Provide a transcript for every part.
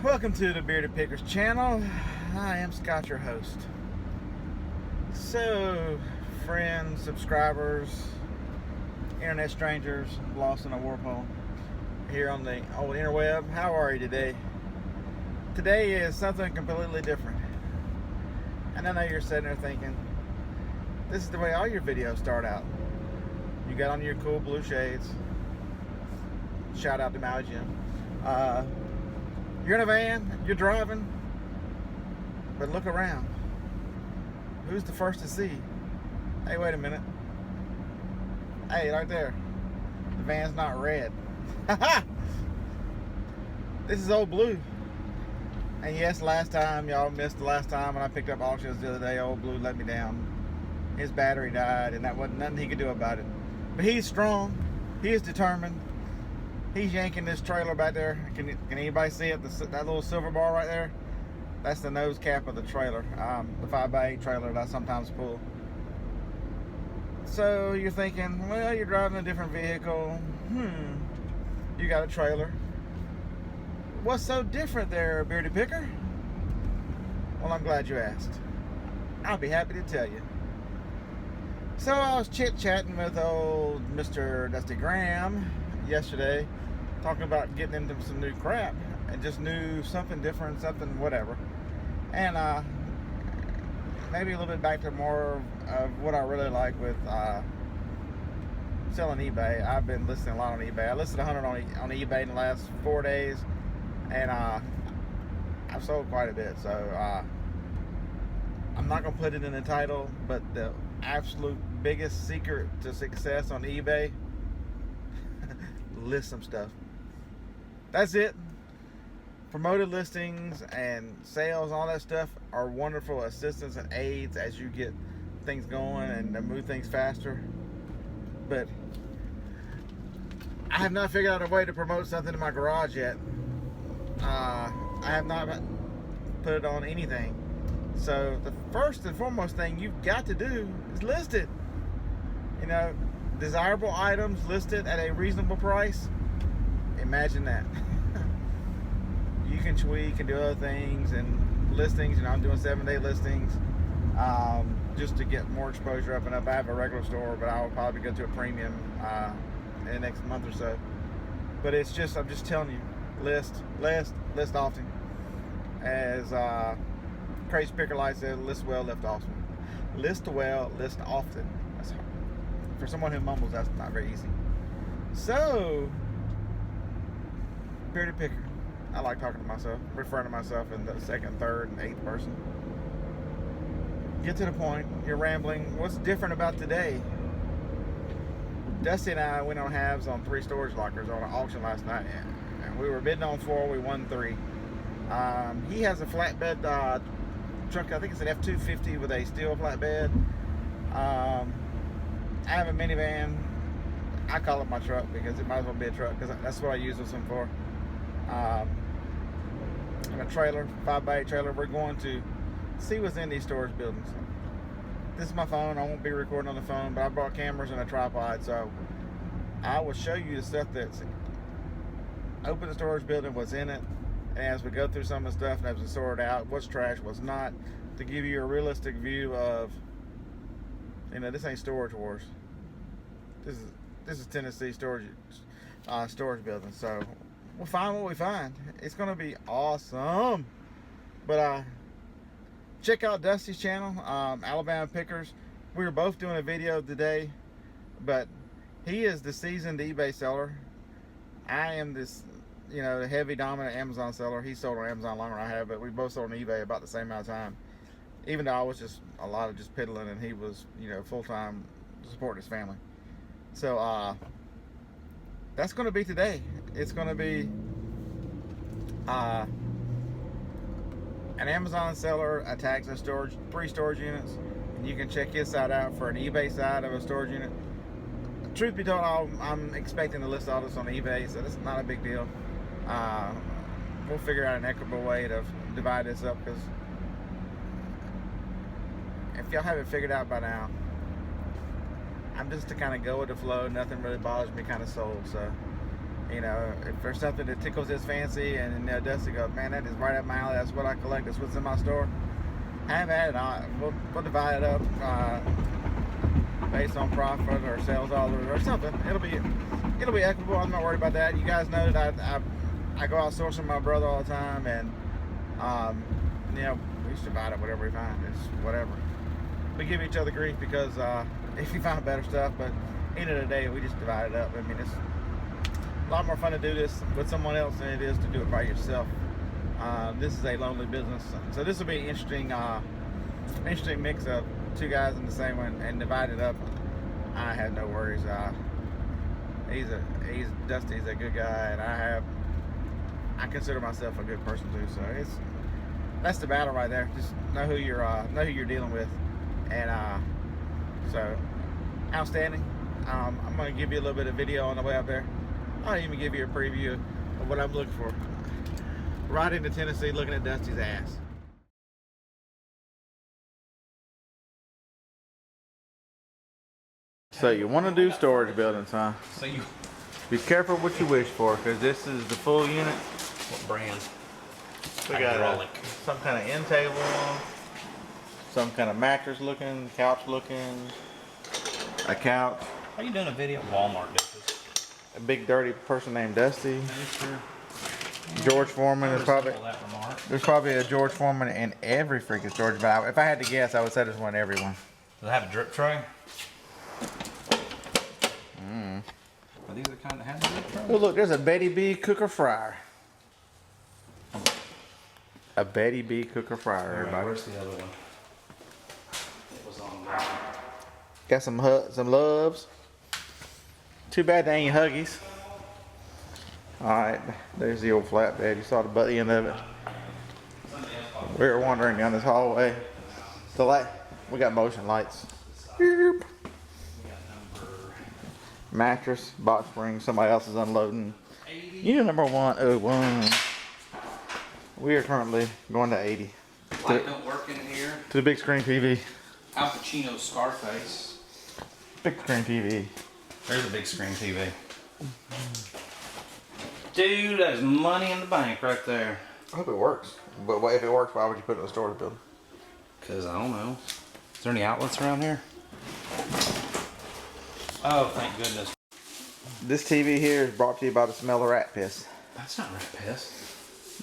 Welcome to the Bearded Pickers channel. I am Scott, your host. So, friends, subscribers, internet strangers lost in a warp hole here on the old interweb, how are you today? Today is something completely different. And I know you're sitting there thinking, this is the way all your videos start out. You got on your cool blue shades. Shout out to Maui Jim. You're in a van, you're driving, but look around. Who's the first to see? Hey, wait a minute. Hey, right there. The van's not red. This is old blue. And yes, last time, y'all missed the last time when I picked up auctions the other day, old blue let me down. His battery died and that wasn't nothing he could do about it. But he's strong, he is determined. He's yanking this trailer back there. Can anybody see it? That little silver bar right there? That's the nose cap of the trailer. The 5x8 trailer that I sometimes pull. So you're thinking, well, you're driving a different vehicle. You got a trailer. What's so different there, Bearded Picker? Well, I'm glad you asked. I'll be happy to tell you. So I was chit-chatting with old Mr. Dusty Graham yesterday, talking about getting into some new crap and just new something different, something whatever, and maybe a little bit back to more of what I really like with selling eBay. I've been listing a lot on eBay. I listed 100 on eBay in the last 4 days, and I've sold quite a bit. So I'm not gonna put it in the title, but the absolute biggest secret to success on eBay: list some stuff. That's it. Promoted listings and sales, all that stuff are wonderful assistants and aids as you get things going and to move things faster. But I have not figured out a way to promote something in my garage yet. I have not put it on anything. So the first and foremost thing you've got to do is list it. You know, desirable items listed at a reasonable price. Imagine that. You can tweak and do other things and listings. You know, I'm doing 7-day listings just to get more exposure up and up. I have a regular store, but I will probably go to a premium in the next month or so. But it's just, I'm just telling you, list often. As Crazy Picker Light said, list well, lift often. List well, list often. That's hard. For someone who mumbles, that's not very easy. So, Bearded Picker. I like talking to myself, referring to myself in the second, third, and eighth person. Get to the point. You're rambling. What's different about today? Dusty and I went on halves on 3 storage lockers on an auction last night, and we were bidding on 4. We won 3. He has a flatbed truck. I think it's an F-250 with a steel flatbed. I have a minivan. I call it my truck because it might as well be a truck because that's what I use this one for. And a trailer, 5x8 trailer. We're going to see what's in these storage buildings. This is my phone. I won't be recording on the phone, but I brought cameras and a tripod, so I will show you the stuff that's open the storage building, what's in it, and as we go through some of the stuff and as we sort it out, what's trash, what's not, to give you a realistic view of, you know, this ain't Storage Wars. This is Tennessee storage building. So we'll find what we find. It's gonna be awesome. But check out Dusty's channel, Alabama Pickers. We were both doing a video today, but he is the seasoned eBay seller. I am this, you know, the heavy dominant Amazon seller. He sold on Amazon longer than I have, but we both sold on eBay about the same amount of time. Even though I was just a lot of just piddling and he was, you know, full-time supporting his family. So that's going to be today. It's going to be an Amazon seller attacks a 3 storage units, and you can check his side out for an eBay side of a storage unit. Truth be told, I'm expecting to list all this on eBay, so that's not a big deal. We'll figure out an equitable way to divide this up, because if y'all haven't figured out by now, I'm just to kind of go with the flow. Nothing really bothers me kind of soul. So You know, if there's something that tickles his fancy, and Dusty goes, man, that is right up my alley. That's what I collect. That's what's in my store. Have at it. We'll divide it up based on profit or sales dollars or something. It'll be equitable. I'm not worried about that. You guys know that I go out sourcing my brother all the time, and you know, we just divide up whatever we find. It's whatever. We give each other grief because if you find better stuff, but end of the day, we just divide it up. I mean, it's a lot more fun to do this with someone else than it is to do it by yourself. This is a lonely business, so this will be an interesting mix of two guys in the same one and divide it up. I have no worries. Dusty's a good guy, and I consider myself a good person too. So that's the battle right there. Just know who you're dealing with, and so outstanding. I'm going to give you a little bit of video on the way up there. I'll even give you a preview of what I'm looking for. Right into Tennessee, looking at Dusty's ass. So you want to do storage buildings, huh? So you be careful what you wish for, because this is the full unit. What brand? We got some kind of end table, some kind of mattress looking, couch looking, a couch. Are you doing a video? Walmart does this. A big dirty person named Dusty. George Foreman is probably. There's probably a George Foreman in every freaking storage. But if I had to guess, I would say there's one in every one. Does it have a drip tray? Are these the kind that have a drip tray? Oh look, there's a Betty B cooker fryer. A Betty B cooker fryer, everybody. Where's the other one? It was on there. Got some loves. Too bad they ain't Huggies. Alright, there's the old flatbed. You saw the butt end of it. We were wandering down this hallway. We got motion lights. Beep. Mattress, box spring, somebody else is unloading. Unit number 101. We are currently going to 80. Light don't work in here. To the big screen TV. Al Pacino's Scarface. Big screen TV. There's a big screen TV. Dude, there's money in the bank right there. I hope it works. But if it works, why would you put it in a storage building? Because I don't know. Is there any outlets around here? Oh, thank goodness. This TV here is brought to you by the smell of rat piss. That's not rat piss.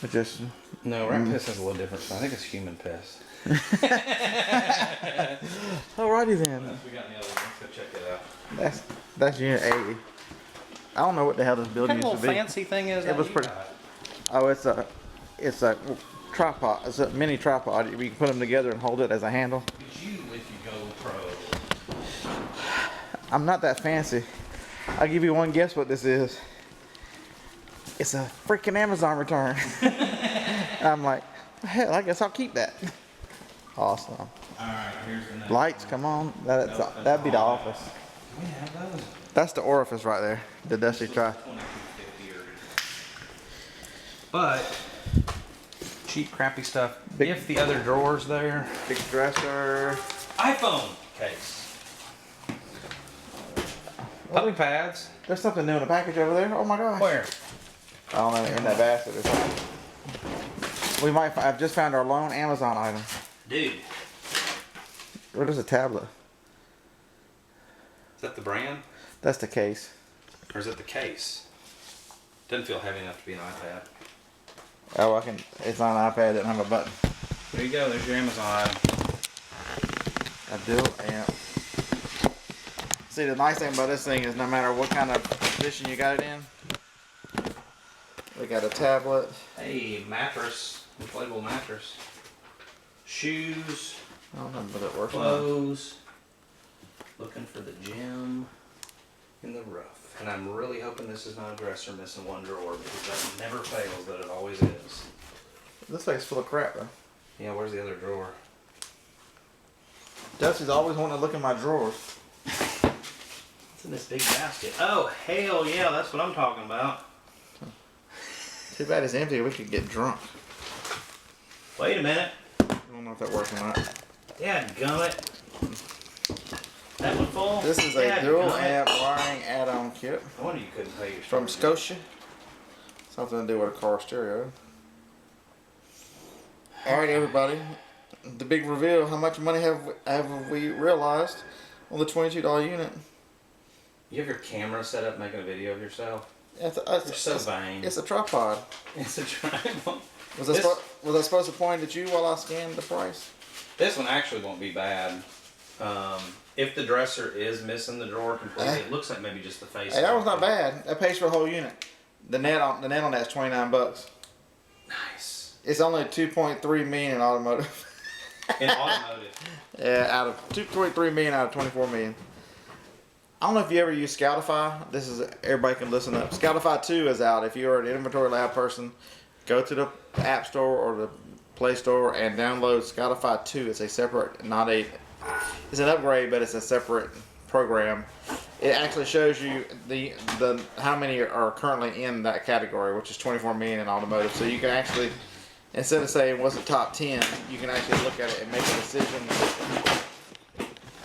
It just... No, rat piss has a little different smell. I think it's human piss. Alrighty then. What else we got in the other one? Let's go check it out. That's unit 80. I don't know what the hell this building What used kind to of be. fancy thing is that? It was pretty. Oh, it's a tripod. It's a mini tripod. You can put them together and hold it as a handle. It's you if you go pro. I'm not that fancy. I'll give you one guess what this is. It's a freaking Amazon return. I'm like, hell, I guess I'll keep that. Awesome. Alright, here's the next Lights, come on. That'd be the office. We have those. That's the orifice right there. The Dusty try. But cheap, crappy stuff. If the other drawer's there. Big dresser. iPhone case. Puppy pads. There's something new in the package over there. Oh my gosh. Where? I don't know, in that basket or something. We might. I've just found our lone Amazon item. Dude. What is a tablet? Is that the brand? That's the case. Or is it the case? Doesn't feel heavy enough to be an iPad. Oh, I can. It's on an iPad. It doesn't have a button. There you go. There's your Amazon item. A dual amp. See, the nice thing about this thing is no matter what kind of position you got it in, we got a tablet. Hey, mattress. Inflatable mattress. Shoes. I don't know, but it works. Clothes. Looking for the gem in the rough. And I'm really hoping this is not a dresser missing one drawer, because that never fails, that it always is. This thing's full of crap, though. Yeah, where's the other drawer? Dusty's always wanting to look in my drawers. What's in this big basket? Oh, hell yeah, that's what I'm talking about. Too bad it's empty. We could get drunk. Wait a minute. I don't know if that works or not. Dadgummit. That one full? This is a dual amp wiring add-on kit I wonder you couldn't pay your from Scotia. Something to do with a car stereo. Alright, everybody. The big reveal. How much money have we realized on the $22 unit? You have your camera set up making a video of yourself? You're so vain. It's a tripod. It's a tripod. Was I supposed to point at you while I scanned the price? This one actually won't be bad. If the dresser is missing the drawer completely, it looks like maybe just the face. Hey, that was not bad. That pays for the whole unit. The net on that's $29. Nice. It's only 2.3 million in automotive. In automotive. Yeah, out of 2.3 million out of 24 million. I don't know if you ever use Scoutify. This is everybody can listen up. Scoutify 2 is out. If you're an inventory lab person, go to the App Store or the Play Store and download Scoutify 2. It's a separate, it's an upgrade, but it's a separate program. It actually shows you the how many are currently in that category, which is 24 million in automotive. So you can actually, instead of saying what's the top 10, you can actually look at it and make a decision.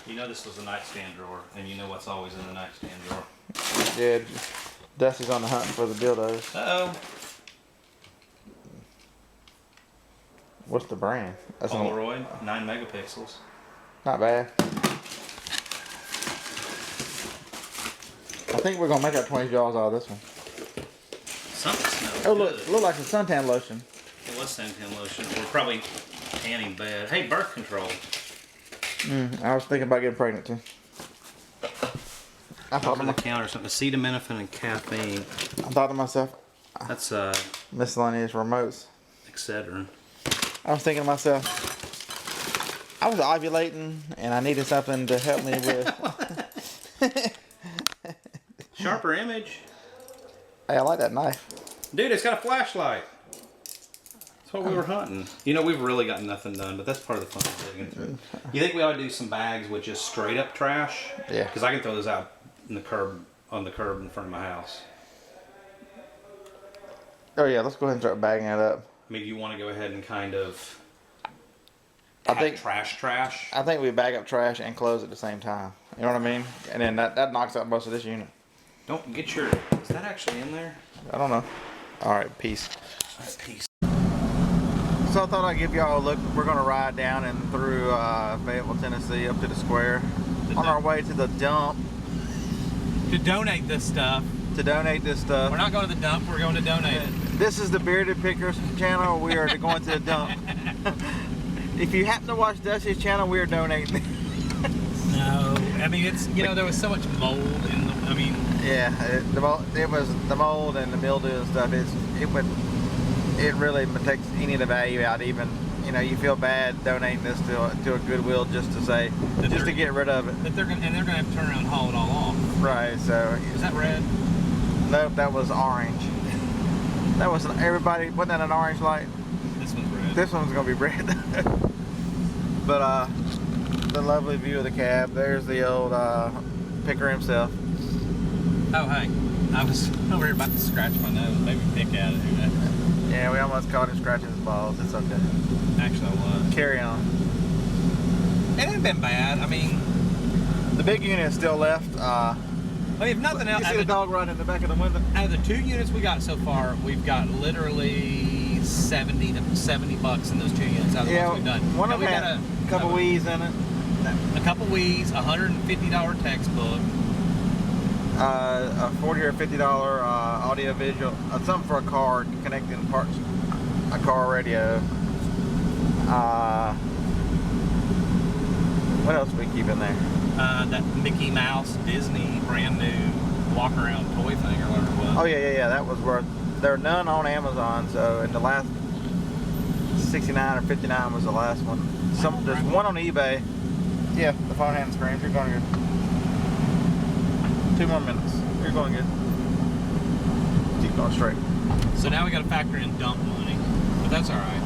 You know this was a nightstand drawer, and you know what's always in the nightstand drawer. Yeah, Dusty's on the hunt for the dildos. Uh-oh. What's the brand? That's Polaroid, 9 megapixels. Not bad. I think we're gonna make our $20 out of this one. Something smells Oh, good. look like some suntan lotion. It was suntan lotion. We're probably tanning bad. Hey, birth control. I was thinking about getting pregnant too. I thought On the counter, something acetaminophen and caffeine. I thought to myself, That's miscellaneous remotes. Excedrin. I was thinking to myself, I was ovulating and I needed something to help me with. Sharper image. Hey, I like that knife. Dude, it's got a flashlight. That's what we were hunting. You know, we've really got nothing done, but that's part of the fun of digging through. You think we ought to do some bags with just straight up trash? Yeah. Because I can throw those out in the curb, on the curb in front of my house. Oh yeah, let's go ahead and start bagging it up. Maybe you want to go ahead and kind of I think trash. I think we bag up trash and close at the same time. You know what I mean? And then that knocks out most of this unit. Don't get your... Is that actually in there? I don't know. All right, peace. All right, peace. So I thought I'd give y'all a look. We're gonna ride down and through Fayetteville, Tennessee, up to the square, on our way to the dump To donate this stuff. to donate this stuff. We're not going to the dump, we're going to donate it. This is the Bearded Pickers channel. We are going to the dump. If you happen to watch Dusty's channel, we are donating. No, I mean, it's, you know, there was so much mold in the, I mean. Yeah, it was the mold and the mildew and stuff. It really takes any of the value out. Even, you know, you feel bad donating this to a Goodwill just to get rid of it. But they're gonna have to turn around and haul it all off. Right. So Is that red? nope, that was orange. That was everybody. Wasn't that an orange light? This one's red. This one's gonna be red. But the lovely view of the cab. There's the old picker himself. Oh, hey. I was over here about to scratch my nose. Maybe pick at it. Who knows? Yeah, we almost caught him scratching his balls. It's okay. Actually, I was. Carry on. It ain't been bad. I mean, The big unit is still left. if nothing else, You see the dog right in the back of the window? out of the 2 units we got so far, we've got literally $70 in those 2 units out of the ones we've done. One Now of we them got had a couple weeds in it. a couple weeds, $150 textbook. A $40 or $50 audio visual, something for a car, connecting parts, a car radio. What else we keep in there? That Mickey Mouse Disney brand new walk around toy thing or whatever it was. Oh yeah. That was worth. There are none on Amazon, so in the last 69 or 59 was the last one. There's one on eBay. Yeah, the phone hand screens. You're going good. 2 more minutes. You're going good. Keep going straight. So now we got to factor in dump money, but that's all right.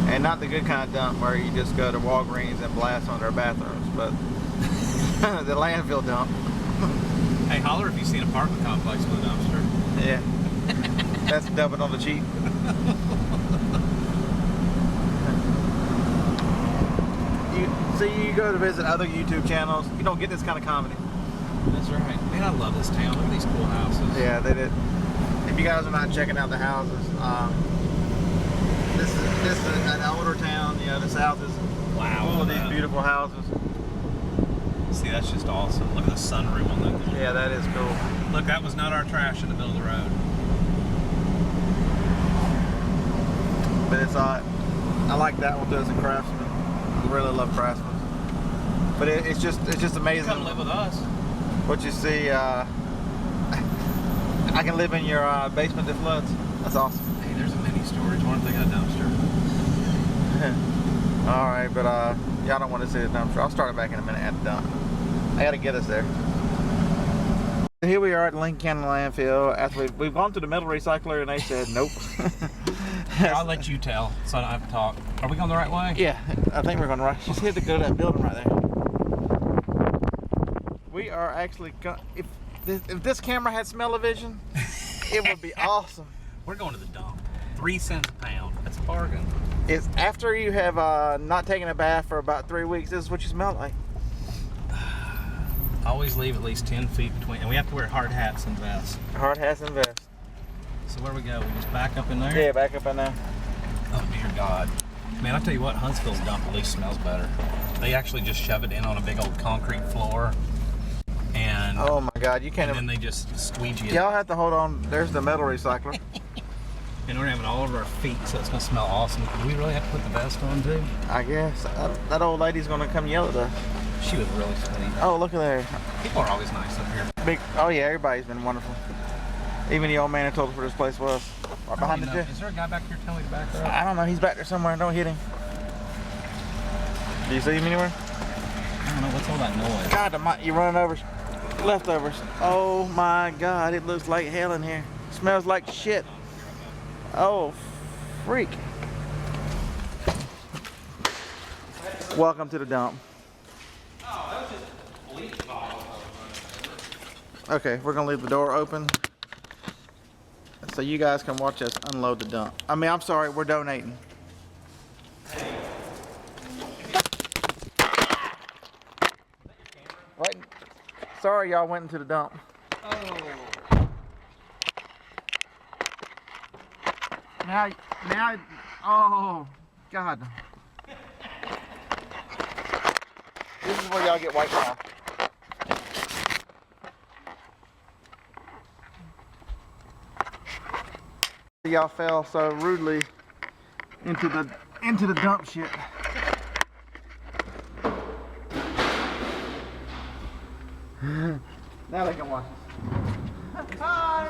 And not the good kind of dump where you just go to Walgreens and blast on their bathrooms, but the landfill dump. Hey, holler if you see an apartment complex with a dumpster. Yeah. That's dumping on the cheap. You go to visit other YouTube channels, you don't get this kind of comedy. That's right. Man, I love this town. Look at these cool houses. Yeah, they did. if you guys are not checking out the houses, this is an older town. You know, the South is full of these beautiful houses. See, that's just awesome. Look at the sunroom on that thing. Yeah, that is cool. Look, that was not our trash in the middle of the road. But it's I like that one too as a craftsman. I really love craftsmen. But it's just amazing. Come live with us. What you see. I can live in your basement that floods. That's awesome. Hey, there's a mini storage. What if they got a dumpster? All right, but y'all don't want to see the dumpster. I'll start it back in a minute at the dump. I got to get us there. Here we are at Lincoln County landfill. After we've gone to the metal recycler and they said nope. I'll let you tell, so I don't have to talk. Are we going the right way? Yeah, I think we're going right. Just hit to go to that building right there. We are actually if this camera had smell-o-vision, it would be awesome. We're going to the dump. 3 cents a pound. That's a bargain. It's after you have not taken a bath for about 3 weeks. This is what you smell like. Always leave at least 10 feet between, and we have to wear hard hats and vests. Hard hats and vests. So where we go? We just back up in there? Yeah, back up in there. Oh dear God. Man, I tell you what, Huntsville's dump at least smells better. They actually just shove it in on a big old concrete floor. And oh my God, you can't and then they just squeegee it. Y'all have to hold on. There's the metal recycler. And we're having it all over our feet, so it's gonna smell awesome. Do we really have to put the vest on too? I guess. That old lady's gonna come yell at us. She was really sweet. Oh, look at there. People are always nice up here. Oh yeah, everybody's been wonderful. Even the old man who told us where this place was. Right behind the gym. Is there a guy back here telling me to back up? I don't know. He's back there somewhere. Don't hit him. Do you see him anywhere? I don't know. What's all that noise? God, you're running over leftovers. Oh my God, it looks like hell in here. Smells like shit. Oh, freak. Welcome to the dump. Oh, that was just bleach bottle. Okay, we're gonna leave the door open so you guys can watch us unload the dump. I mean, I'm sorry, we're donating. Right. Sorry, y'all went into the dump. Oh. Now, oh, God. This is where y'all get wiped off. Y'all fell so rudely into the dump shit. Now they can watch us. Hi.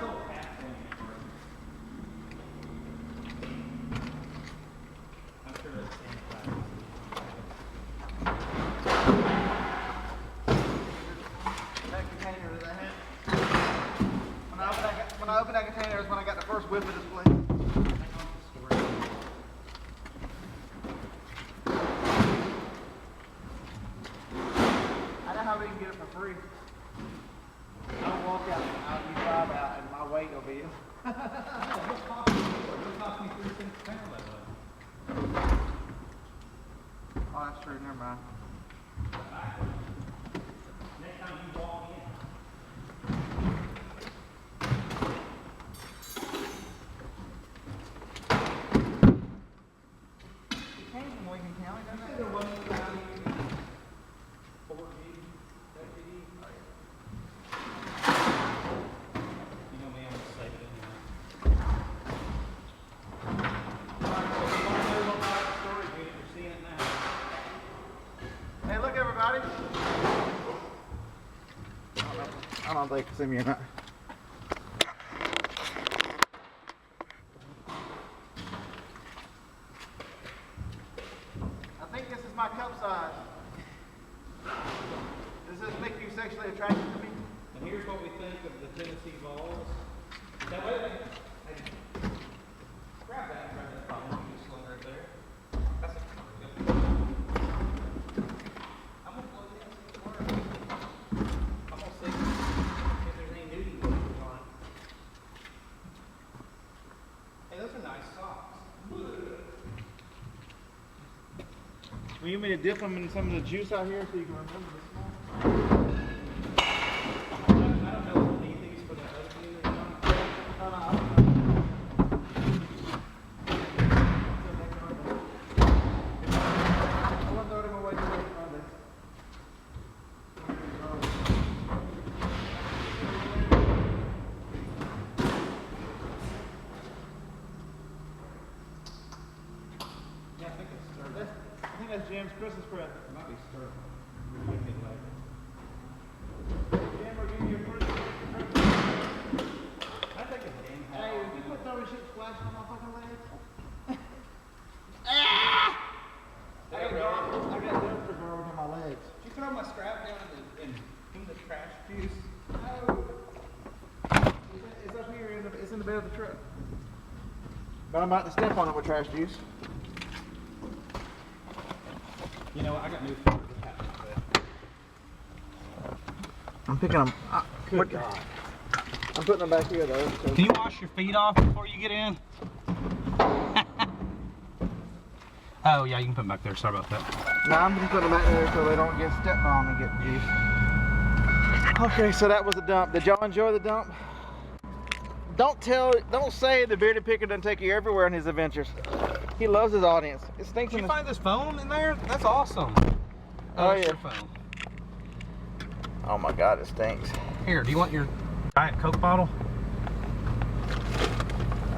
When I opened that container is when I got the first whiff of this place. I know how we can get it for free. I'll walk out, you drive out, and my weight will be in. It cost me 3 cents a pound that way. Oh, that's true. Never mind. Next time you walk in. Hey, look, everybody. I don't know if they can see me or not. I think this is my cup size. Does this make you sexually attracted to me? And here's what we think of the Tennessee Vols. Now, wait a minute. Hey, grab that and grab that bottle. You just slung right there. That's a good. I'm going to plug it in and see if it works. I'm going to see if there's any nudie going on. Hey, those are nice socks. Will you want me to dip them in some of the juice out here so you can remember the smell? I don't know if we need these for the other unit or not. No, Jim's Christmas present. It might be stirring. Might be later. Jim, we're giving you a Christmas present. I think it's Jim. Hey, did you put throwing shit splashing on my fucking legs? I got dumpster burns on my legs. Did you throw my strap down in the trash juice? No. It's up here. It's in the bed of the truck. But I'm about to step on it with trash juice. You know what? I got news for you. I'm picking them. Good God. I'm putting them back here though. So. Can you wash your feet off before you get in? Oh yeah, you can put them back there. Sorry about that. No, I'm just putting them back there so they don't get stepped on and get juice. Okay, so that was the dump. Did y'all enjoy the dump? Don't say the bearded picker doesn't take you everywhere in his adventures. He loves his audience. It stinks. Did you find this foam in there? That's awesome. Oh yeah. Your foam. Oh my God, it stinks. Here, do you want your Diet Coke bottle?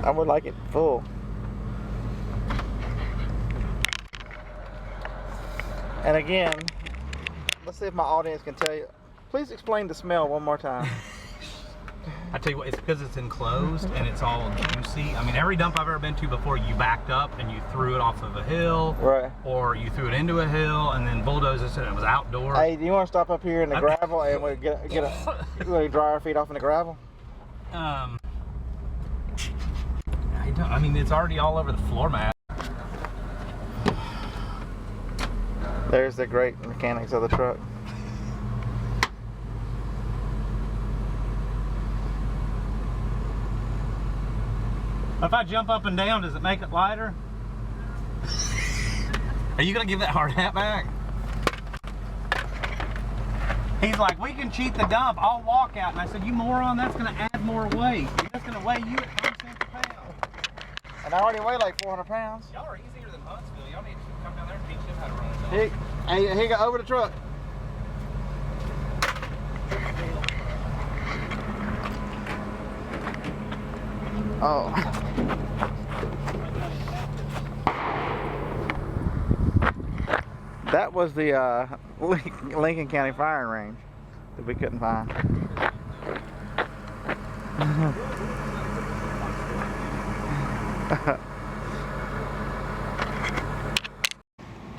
I would like it full. And again, let's see if my audience can tell you. Please explain the smell one more time. I tell you what, it's because it's enclosed and it's all juicy. I mean, every dump I've ever been to before, you backed up and you threw it off of a hill, right? Or you threw it into a hill and then bulldozed it and it was outdoors. Hey, do you want to stop up here in the gravel and we we dry our feet off in the gravel? I don't. I mean, it's already all over the floor mat. There's the great mechanics of the truck. If I jump up and down, does it make it lighter? Are you gonna give that hard hat back? He's like, we can cheat the dump. I'll walk out. And I said, you moron, that's gonna add more weight. That's gonna weigh you at 5 cents a pound. And I already weigh like 400 pounds. Y'all are easier than Huntsville. Y'all need to come down there and teach them how to run a dump. He got over the truck. Oh. That was the Lincoln County firing range that we couldn't find.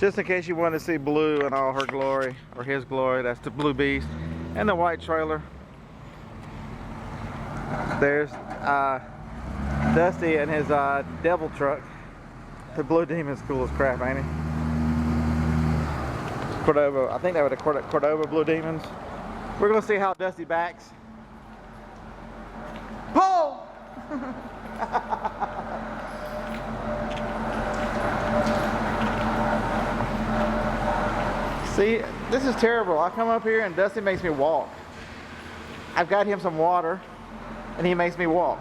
Just in case you want to see Blue in all her glory, or his glory, that's the Blue Beast. And the white trailer. There's Dusty and his devil truck. The Blue Demon's cool as crap, ain't he? Cordova, I think they were the Cordova Blue Demons. We're gonna see how Dusty backs. Pull! See, this is terrible. I come up here and Dusty makes me walk. I've got him some water and he makes me walk.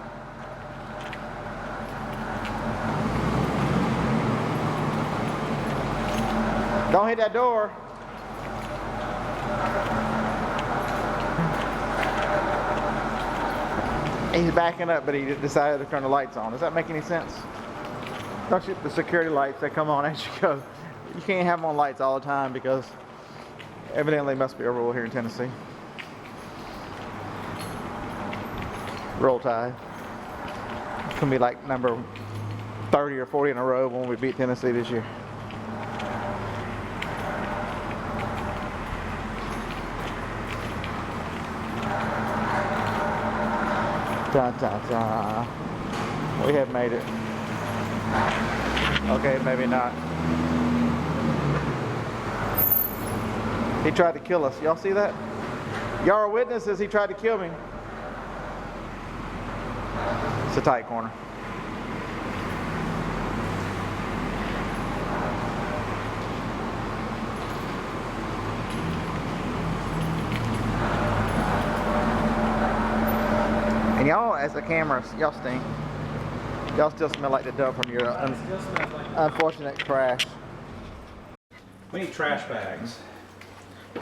Don't hit that door. He's backing up, but he decided to turn the lights on. Does that make any sense? Don't you? The security lights that come on as you go. You can't have them on lights all the time because evidently must be a rule here in Tennessee. Roll Tide. It's gonna be like number 30 or 40 in a row when we beat Tennessee this year. Da, da, da. We have made it. Okay, maybe not. He tried to kill us. Y'all see that? Y'all are witnesses. He tried to kill me. It's a tight corner. And y'all, as the cameras, y'all stink. Y'all still smell like the dump from your unfortunate crash. We need trash bags.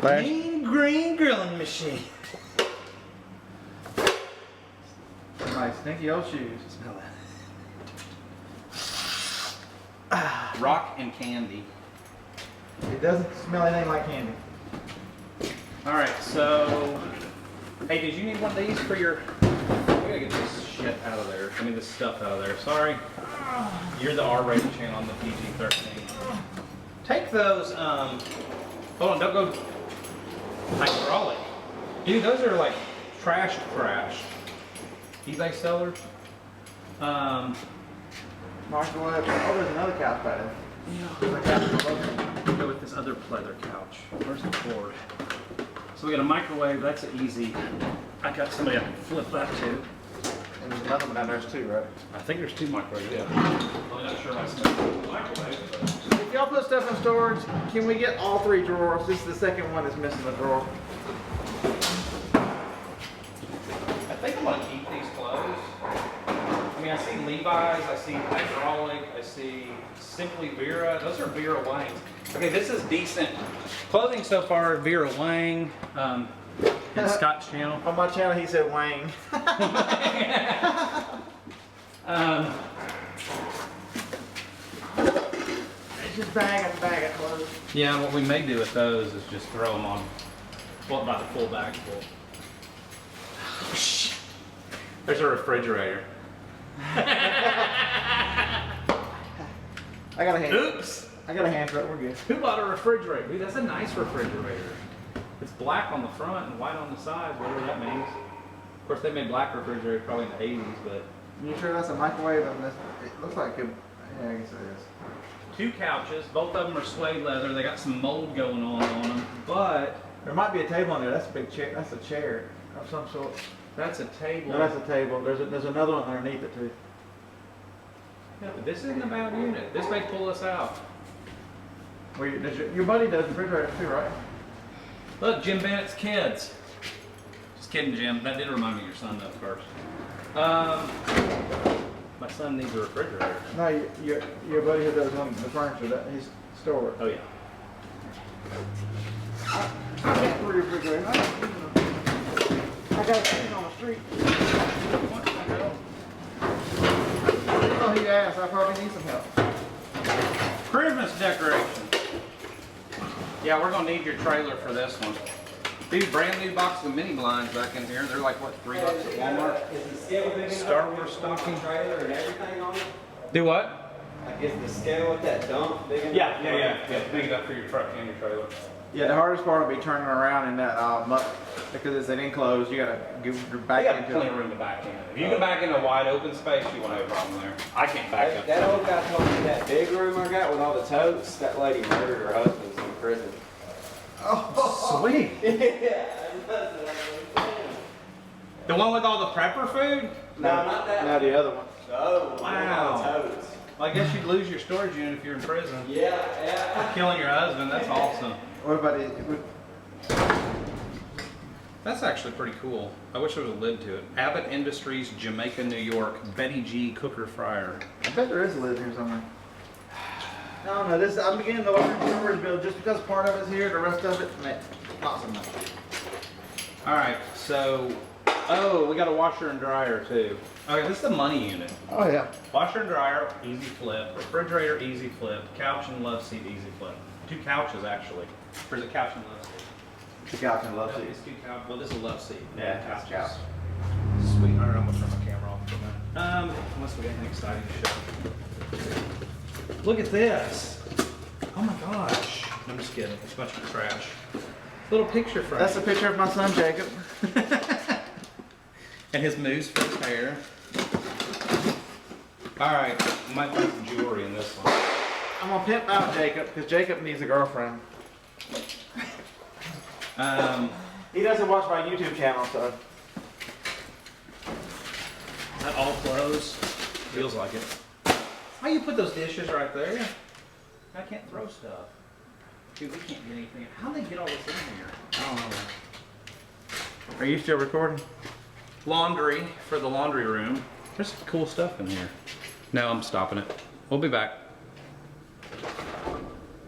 Mean green grilling machine. My stinky old shoes. Smell that. Rock and candy. It doesn't smell anything like candy. All right, so, hey, did you need one of these for your, we gotta get this shit out of there. I mean, this stuff out of there. Sorry. You're the R-rated channel, I'm the PG-13. Take those, hold on, don't go hydraulic. Dude, those are like trash eBay sellers. Microwave. Oh, there's another couch back there. Yeah. Go with this other pleather couch. Where's the cord? So we got a microwave, that's easy. I got somebody I can flip that to. And there's another one down there too, right? I think there's 2 microwaves, yeah. I'm not sure if I smell the microwave, but... If y'all put stuff in storage, can we get all 3 drawers? This is the second one that's missing a drawer. I think I'm gonna keep these clothes. I mean, I see Levi's, I see Hydraulic, I see Simply Vera. Those are Vera Wangs. Okay, this is decent clothing so far. Vera Wang, and Scott's channel. On my channel, he said Wang. It's just bag of clothes. Yeah, and what we may do with those is just throw them on, well, about the full bag full. Oh, shit. There's a refrigerator. I got a hand. Oops! I got a hand truck. We're good. Who bought a refrigerator? Dude, that's a nice refrigerator. It's black on the front and white on the sides, whatever that means. Of course, they made black refrigerators probably in the 80s, but... You sure that's a microwave? It looks like it. Yeah, I guess it is. 2 couches, both of them are suede leather. They got some mold going on them, but... There might be a table on there. That's a big chair. That's a chair of some sort. That's a table. No, that's a table. There's another one underneath it too. Yeah, but this isn't a bad unit. This may pull us out. Well, your buddy does refrigerators too, right? Look, Jim Bennett's kids. Just kidding, Jim. That did remind me of your son, though, first. My son needs a refrigerator. No, your buddy who does the furniture, his store. Oh, yeah. I can't put a refrigerator. I got it sitting on the street. Oh, he asked. I probably need some help. Christmas decoration. Yeah, we're going to need your trailer for this one. These brand new boxes of mini blinds back in here. They're like, what, $3 at Walmart? Is the scale big enough? Star Wars stocking. Trailer and everything on it? Do what? Like, is the scale of that dump big enough? Yeah. Big enough for your truck and your trailer. Yeah, the hardest part will be turning around in that muck because it's an enclosed. You gotta go back You got into plenty it. of room to back in. If you can back into a wide open space, you won't have a problem there. I can't back up. That old guy told me that big room I got with all the totes, that lady murdered her husband's in prison. Oh, Sweet. Yeah. The one with all the prepper food? No, not that. No, the other one. Oh, Wow. totes. Well, I guess you'd lose your storage unit if you're in prison. Yeah. Killing your husband, that's awesome. What about it? That's actually pretty cool. I wish there was a lid to it. Abbott Industries, Jamaica, New York, Betty G cooker fryer. I bet there is a lid here somewhere. I don't know. This I'm beginning to learn storage bill just because part of it's here, the rest of it, not so much. All right, so, oh, we got a washer and dryer too. Okay, this is the money unit. Oh yeah. Washer and dryer, easy flip. Refrigerator, easy flip. Couch and love seat, easy flip. 2 couches actually. Or is it couch and love seat? The couch and love No, seat. it's 2 couch. Well, this is a love seat. Yeah, couches. couch. Sweet. All right, I'm gonna turn my camera off for a minute. Unless we got anything exciting to show. Look at this. Oh my gosh. I'm just kidding. It's a bunch of trash. Little picture frame. That's a picture of my son Jacob. And his moose for his hair. All right, might find some jewelry in this one. I'm gonna pimp out Jacob because Jacob needs a girlfriend. He doesn't watch my YouTube channel, so. That all clothes. Feels like it. Why you put those dishes right there? I can't throw stuff. Dude, we can't get anything. How do they get all this in here? I don't know. Are you still recording? Laundry for the laundry room. There's some cool stuff in here. No, I'm stopping it. We'll be back.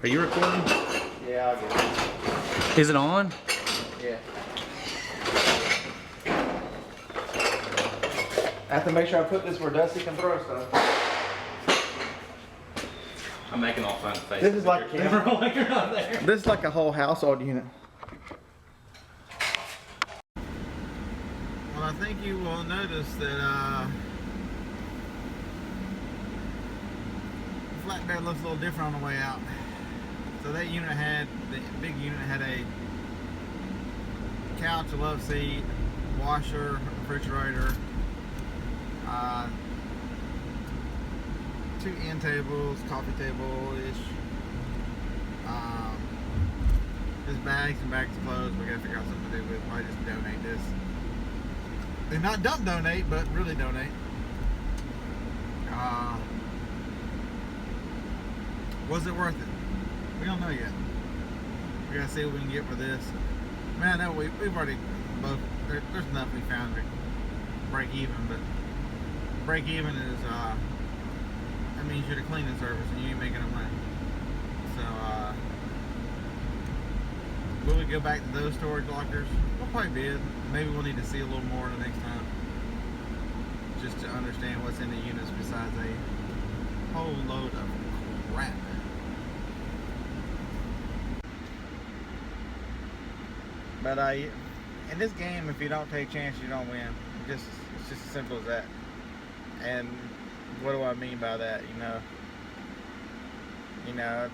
Are you recording? Yeah, I'll get it. Is it on? Yeah. I have to make sure I put this where Dusty can throw stuff. I'm making all kinds of faces. This is with like- your camera like you're not there. This is like a whole household unit. Well, I think you will notice that the flatbed looks a little different on the way out. So that unit had, the big unit had a couch, a love seat, washer, refrigerator, 2 end tables, coffee table-ish. Just bags and bags of clothes. We gotta figure out something to do with. Probably just donate this. And not dump donate, but really donate. Was it worth it? We don't know yet. We gotta see what we can get for this. Man, I know we've already both. There's enough we found to break even, but break even is that means you're the cleaning service and you ain't making no money. So will we go back to those storage lockers? We'll probably bid. Maybe we'll need to see a little more the next time, just to understand what's in the units besides a whole load of crap. But in this game, if you don't take chances, you don't win. It's just as simple as that. And what do I mean by that? You know,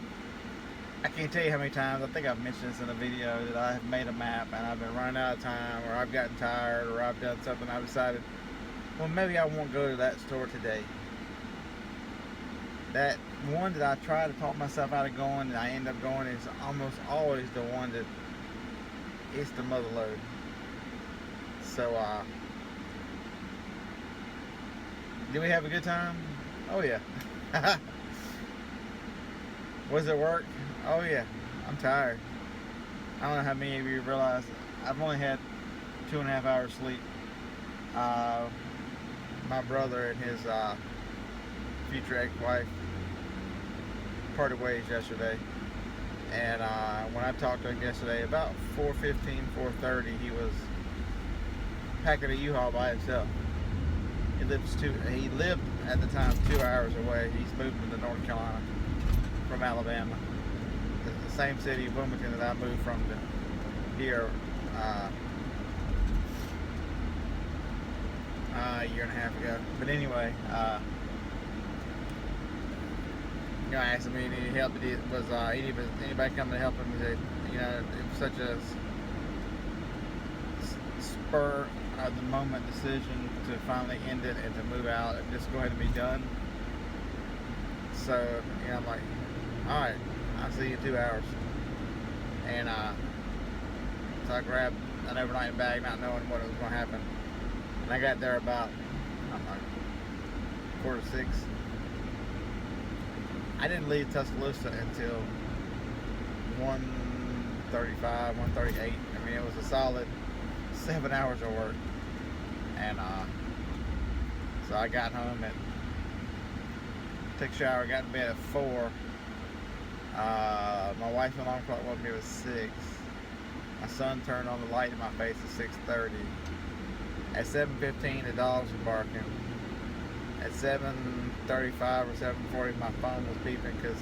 I can't tell you how many times, I think I've mentioned this in a video, that I have made a map and I've been running out of time, or I've gotten tired, or I've done something. I've decided, well, maybe I won't go to that store today. That one that I try to talk myself out of going and I end up going is almost always the one that it's the mother load. So did we have a good time? Oh yeah. Was it work? Oh yeah. I'm tired. I don't know how many of you realize I've only had 2.5 hours sleep. My brother and his future ex-wife parted ways yesterday. And when I talked to him yesterday, about 4:15, 4:30, he was packing a U-Haul by himself. He lived at the time 2 hours away. He's moving to North Carolina from Alabama, the same city of Wilmington that I moved from to here a year and a half ago. But anyway, I asked him if he needed help. Was anybody coming to help him? He said, it was such a spur of the moment decision to finally end it and to move out and just go ahead and be done. So, I'm like, all right, I'll see you in 2 hours. And so I grabbed an overnight bag, not knowing what was going to happen. And I got there about, I don't know, 5:45. I didn't leave Tuscaloosa until 1:35, 1:38. I mean, it was a solid 7 hours of work. And so I got home and took a shower, got in bed at 4. My wife's alarm clock woke me at 6. My son turned on the light in my face at 6:30. At 7:15, the dogs were barking. At 7:35 or 7:40, my phone was beeping because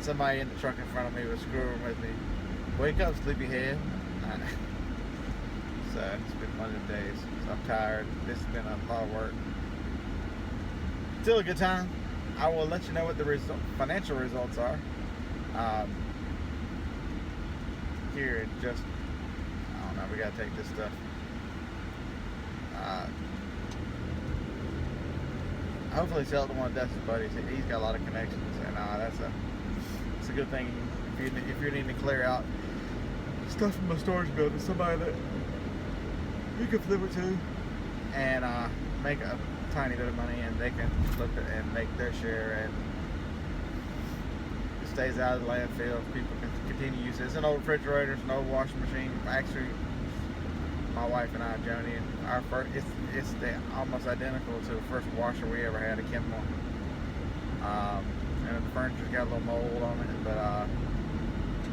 somebody in the truck in front of me was screwing with me. Wake up, sleepyhead. So it's been one of the days. So I'm tired. This has been a lot of work. Still a good time. I will let you know what the financial results are. Here in just, I don't know, we gotta take this stuff. Hopefully sell it to one of Dustin's buddies. He's got a lot of connections, and it's a good thing if you're needing to clear out stuff from a storage building, somebody that you can flip it to and make a tiny bit of money, and they can flip it and make their share, and it stays out of the landfill. People can continue to use it. It's an old refrigerator, it's an old washing machine. Actually, my wife and I, Joni, and our first, it's almost identical to the first washer we ever had, a Kimball. And the furniture's got a little mold on it, but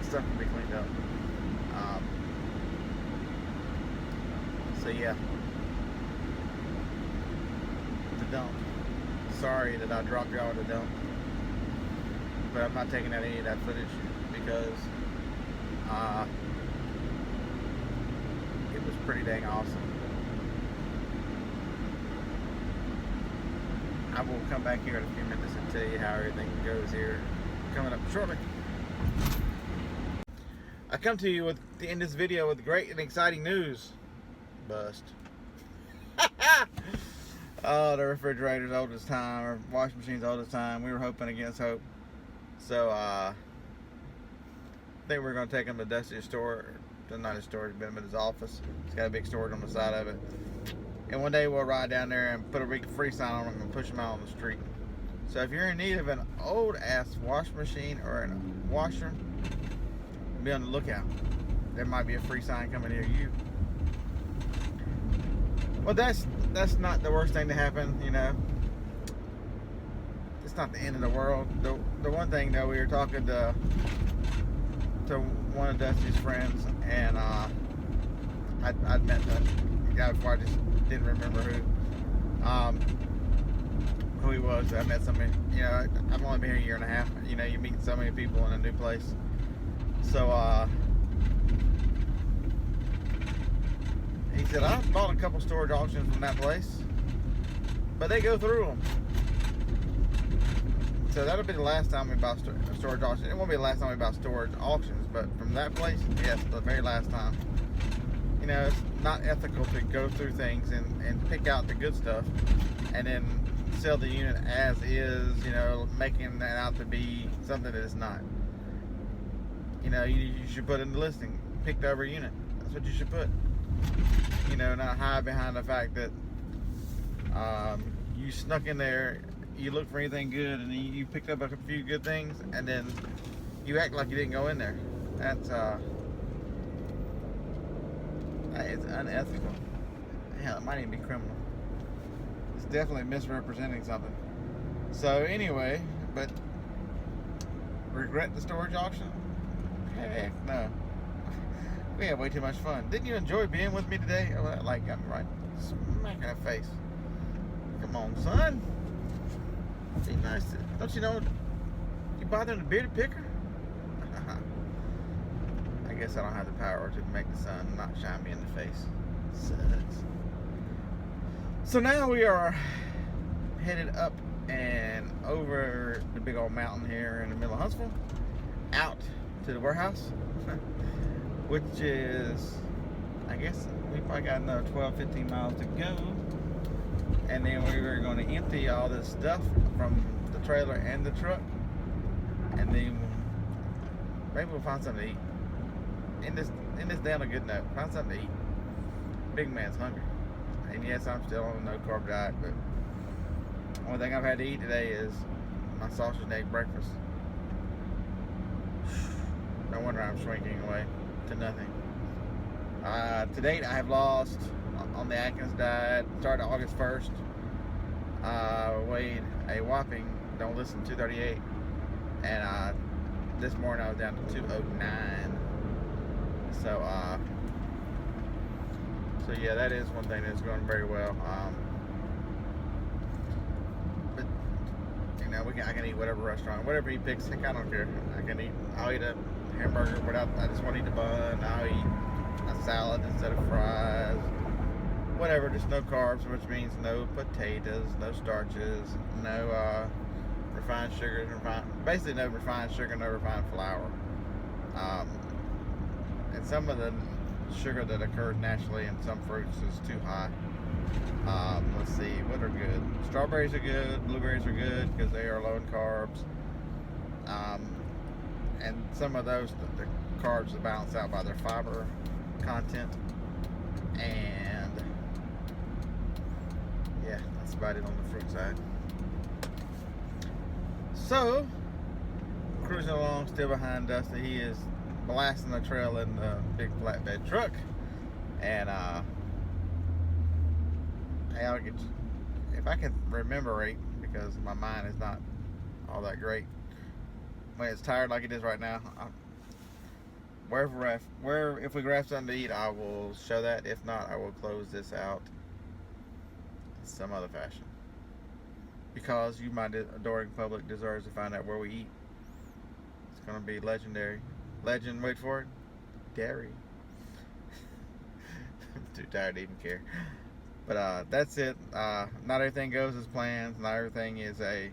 stuff can be cleaned up. So yeah, the dump. Sorry that I dropped y'all at the dump. but I'm not taking out any of that footage because it was pretty dang awesome. I will come back here in a few minutes and tell you how everything goes here coming up shortly. I come to you with in this video with great and exciting news. Bust. Oh, the refrigerator's old as time, or washing machine's old as time. We were hoping against hope. So, I think we're going to take him to Dusty's store. Not his storage bin, but his office. It's got a big storage on the side of it. And one day we'll ride down there and put a big free sign on them and push them out on the street. So if you're in need of an old ass washing machine or a washer, be on the lookout. There might be a free sign coming near you. Well, that's not the worst thing to happen, you know. It's not the end of the world. The one thing though, we were talking to one of Dusty's friends, and I'd met the guy before. I just didn't remember who he was. I met somebody, you know. I've only been here a year and a half. You know, you meet so many people in a new place. So he said, I bought a couple storage auctions from that place, but they go through them. So that'll be the last time we buy storage auctions. It won't be the last time we buy storage auctions, but from that place, yes, the very last time. You know, it's not ethical to go through things and pick out the good stuff and then sell the unit as is, you know, making that out to be something that it's not. You know, you should put in the listing, picked over unit. That's what you should put. You know, not hide behind the fact that you snuck in there, you look for anything good, and you picked up a few good things, and then you act like you didn't go in there. That's it's unethical. Hell, it might even be criminal. It's definitely misrepresenting something. So anyway, but regret the storage auction? Heck no. We had way too much fun. Didn't you enjoy being with me today? Oh, that light got me right smack in the face. Come on, son. Be nice. Don't you know you bothering the bearded picker? I guess I don't have the power to make the sun not shine me in the face. Sucks. So now we are headed up and over the big old mountain here in the middle of Huntsville, out to the warehouse, which is, I guess we probably got another 12-15 miles to go, and then we were going to empty all this stuff from the trailer and the truck, and then maybe we'll find something to eat. In this down a good note, find something to eat. Big man's hungry, and yes, I'm still on a no carb diet, but the only thing I've had to eat today is my sausage and egg breakfast. No wonder I'm shrinking away to nothing. To date, I have lost on the Atkins diet. Started August 1st. Weighed a whopping, don't listen, 238. And this morning I was down to 209. So yeah, that is one thing that's going very well. But you know, I can eat whatever restaurant, whatever he picks. Heck, I don't care. I'll eat a hamburger without. I just want to eat the bun. I'll eat a salad instead of fries. Whatever, just no carbs, which means no potatoes, no starches, no refined sugars, basically no refined sugar, no refined flour. And some of the sugar that occurs naturally in some fruits is too high. Let's see, what are good? Strawberries are good, blueberries are good because they are low in carbs. And some of those, the carbs are balanced out by their fiber content. And yeah, that's about it on the fruit side. So, cruising along, still behind Dusty. He is blasting the trail in the big flatbed truck, and if I can remember right, because my mind is not all that great when it's tired like it is right now. If we grab something to eat, I will show that. If not, I will close this out in some other fashion, because you, my adoring public, deserves to find out where we eat. It's gonna be legendary. Legend, wait for it. Dairy. I'm too tired to even care. But that's it. Not everything goes as planned. Not everything is a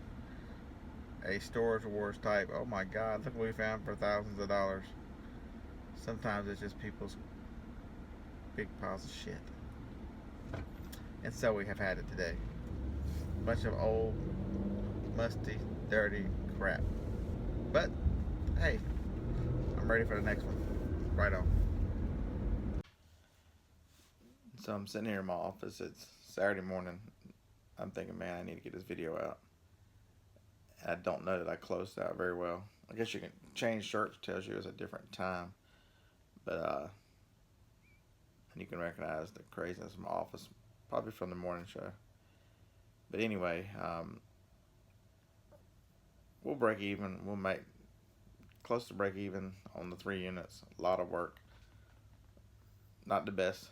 storage wars type. Oh my God! Look what we found for thousands of dollars. Sometimes it's just people's big piles of shit. And so we have had it today. A bunch of old, musty, dirty crap. But hey, I'm ready for the next one. Right on. So I'm sitting here in my office. It's Saturday morning. I'm thinking, man, I need to get this video out. I don't know that I closed out very well. I guess you can change shirts, tells you it's a different time. But and you can recognize the craziness in my office, probably from the morning show. But anyway, we'll break even. We'll make close to break even on the 3 units. A lot of work. Not the best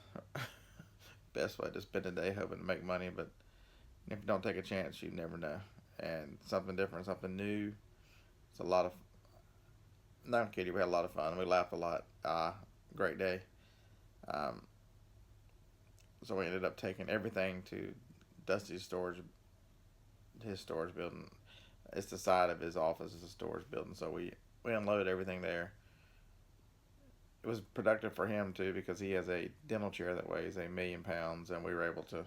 way to spend a day hoping to make money, but if you don't take a chance, you never know. And something different, something new. It's a lot of. No, I'm kidding. We had a lot of fun. We laughed a lot. Great day. So we ended up taking everything to Dusty's storage, his storage building. It's the side of his office is a storage building. So we unloaded everything there. It was productive for him too because he has a dental chair that weighs 1,000,000 pounds, and we were able to,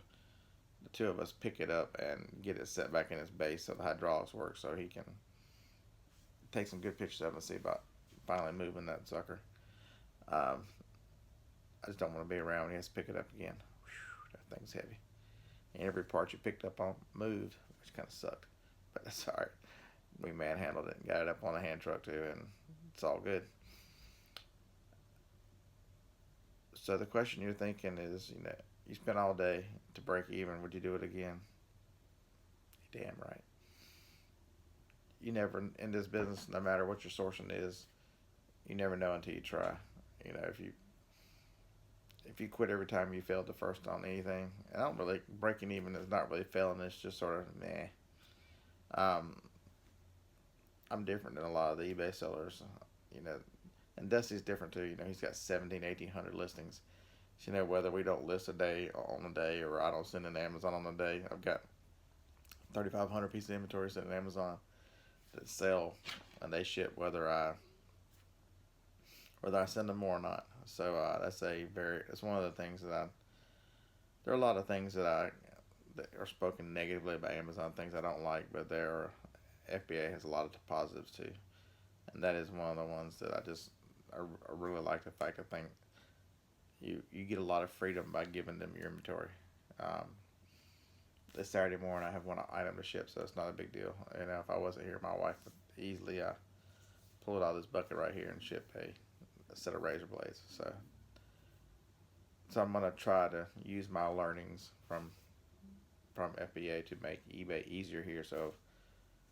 the two of us, pick it up and get it set back in its base so the hydraulics work, so he can take some good pictures of it and see about finally moving that sucker. I just don't want to be around when he has to pick it up again. Whew, that thing's heavy. And every part you picked up on moved, which kind of sucked, but that's all right. We manhandled it and got it up on a hand truck too, and it's all good. So the question you're thinking is, you spent all day to break even. Would you do it again? You're damn right. You never, in this business, no matter what your sourcing is, you never know until you try. If you quit every time you failed the first on anything, and I don't really, breaking even is not really failing. It's just sort of meh. I'm different than a lot of the eBay sellers, and Dusty's different too. He's got 1,700, 1,800 listings. So, whether we don't list on a day or I don't send in Amazon on a day, I've got 3,500 pieces of inventory sitting in Amazon that sell, and they ship whether I send them more or not. So that's one of the things that there are a lot of things that are spoken negatively about Amazon, things I don't like, but FBA has a lot of positives too, and that is one of the ones that I really like. The fact, I think you get a lot of freedom by giving them your inventory. This Saturday morning I have one item to ship, so it's not a big deal. If I wasn't here, my wife would easily pull it out of this bucket right here and ship a set of razor blades. So I'm gonna try to use my learnings from FBA to make eBay easier here. So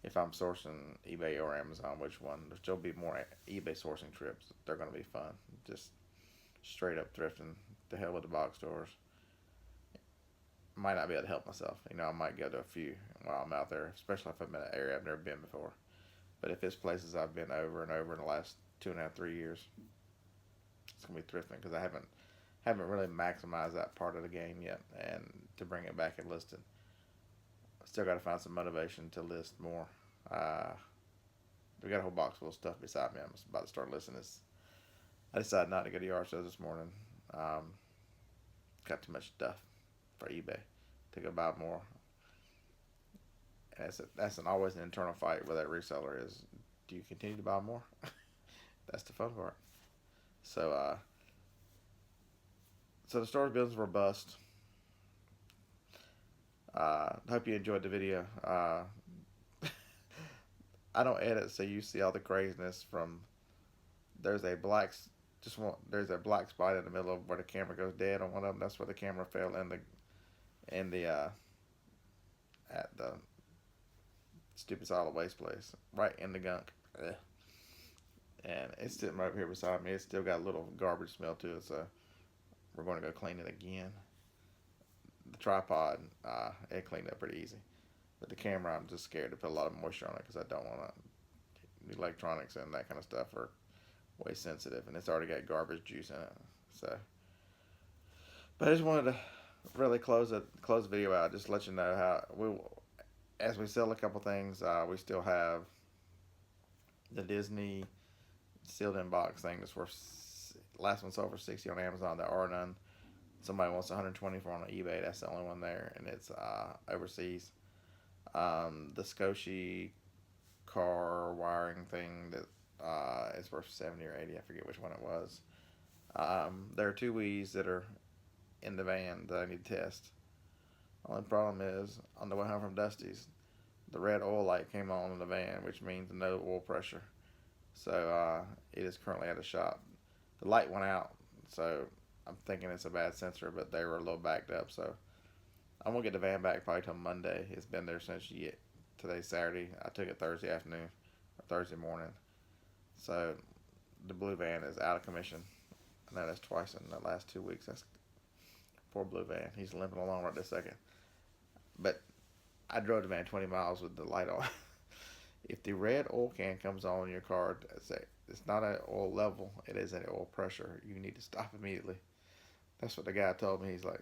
if I'm sourcing eBay or Amazon, there'll be more eBay sourcing trips. They're gonna be fun. Just straight up thrifting. To hell with the box stores. Might not be able to help myself. I might go to a few while I'm out there, especially if I'm in an area I've never been before. But if it's places I've been over and over in the last 2.5, 3 years, it's gonna be thrifting because I haven't really maximized that part of the game yet, and to bring it back and list it. I still got to find some motivation to list more. We got a whole box full of stuff beside me. I'm about to start listing this. I decided not to go to yard sales this morning. Got too much stuff for eBay to go buy more. And that's always an internal fight with that reseller is, do you continue to buy more? That's the fun part. So the storage buildings were bust. Hope you enjoyed the video. I don't edit, so you see all the craziness from. There's a black spot in the middle of where the camera goes dead on one of them. That's where the camera fell at the stupid solid waste place, right in the gunk. Ugh. And it's sitting right here beside me. It's still got a little garbage smell to it, so we're going to go clean it again. The tripod, it cleaned up pretty easy. But the camera, I'm just scared to put a lot of moisture on it because I don't want to electronics and that kind of stuff are way sensitive, and it's already got garbage juice in it. So, but I just wanted to really close the video out, just to let you know how as we sell a couple things, we still have the Disney sealed in box thing that's worth, last one sold for 60 on Amazon. There are none. Somebody wants 120 for on eBay. That's the only one there, and it's overseas. The Scotia car wiring thing that is worth 70 or 80. I forget which one it was. There are 2 Wii's that are in the van that I need to test. Only problem is, on the way home from Dusty's, the red oil light came on in the van, which means no oil pressure. So it is currently at a shop. The light went out, so I'm thinking it's a bad sensor, but they were a little backed up. So I'm gonna get the van back probably till Monday. It's been there since today's Saturday. I took it Thursday afternoon or Thursday morning. So the blue van is out of commission. I know that's twice in the last 2 weeks. That's poor blue van. He's limping along right this second. But I drove the van 20 miles with the light on. If the red oil can comes on in your car, it's not an oil level, it is an oil pressure. You need to stop immediately. That's what the guy told me. He's like,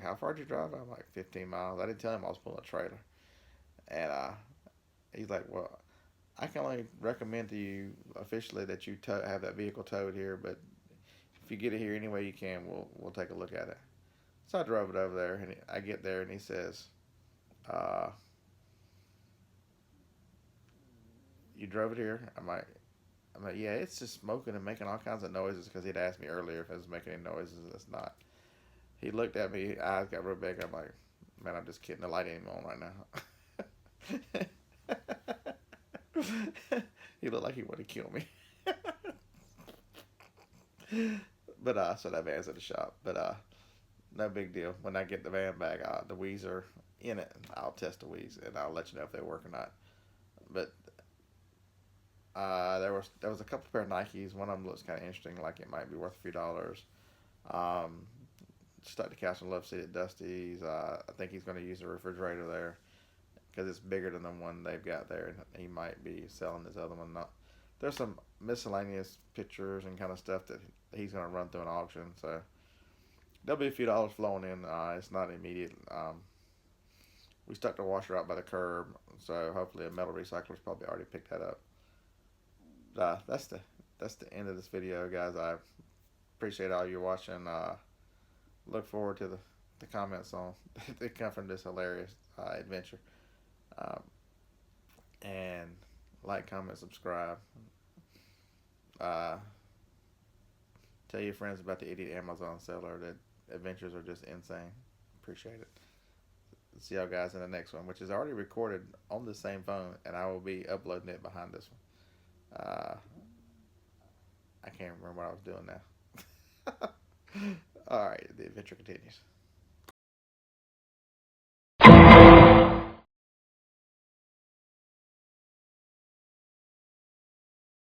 how far did you drive? I'm like, 15 miles. I didn't tell him I was pulling a trailer. And he's like, well, I can only recommend to you officially that you have that vehicle towed here, but if you get it here any way you can, we'll take a look at it. So I drove it over there, and I get there, and he says, you drove it here? I'm like, yeah, it's just smoking and making all kinds of noises, because he'd asked me earlier if it was making any noises. It's not. He looked at me, eyes got real big. I'm like, man, I'm just kidding. The light ain't on right now. He looked like he wanted to kill me. But so that van's at the shop. But no big deal. When I get the van back, the Wii's are in it. I'll test the Wii's and I'll let you know if they work or not. But there was a couple pair of Nikes. One of them looks kind of interesting, like it might be worth a few dollars. Stuck to Castle Love Seat at Dusty's. I think he's going to use the refrigerator there because it's bigger than the one they've got there, and he might be selling this other one. There's some miscellaneous pictures and kind of stuff that he's going to run through an auction, so there'll be a few dollars flowing in. It's not immediate. We stuck the washer out by the curb, so hopefully a metal recycler's probably already picked that up. That's the end of this video, guys. I appreciate all you watching. Look forward to the comments on that come from this hilarious adventure. And like, comment, subscribe. Tell your friends about the idiot Amazon seller. The adventures are just insane. Appreciate it. See y'all guys in the next one, which is already recorded on the same phone, and I will be uploading it behind this one. I can't remember what I was doing now. Alright, the adventure continues.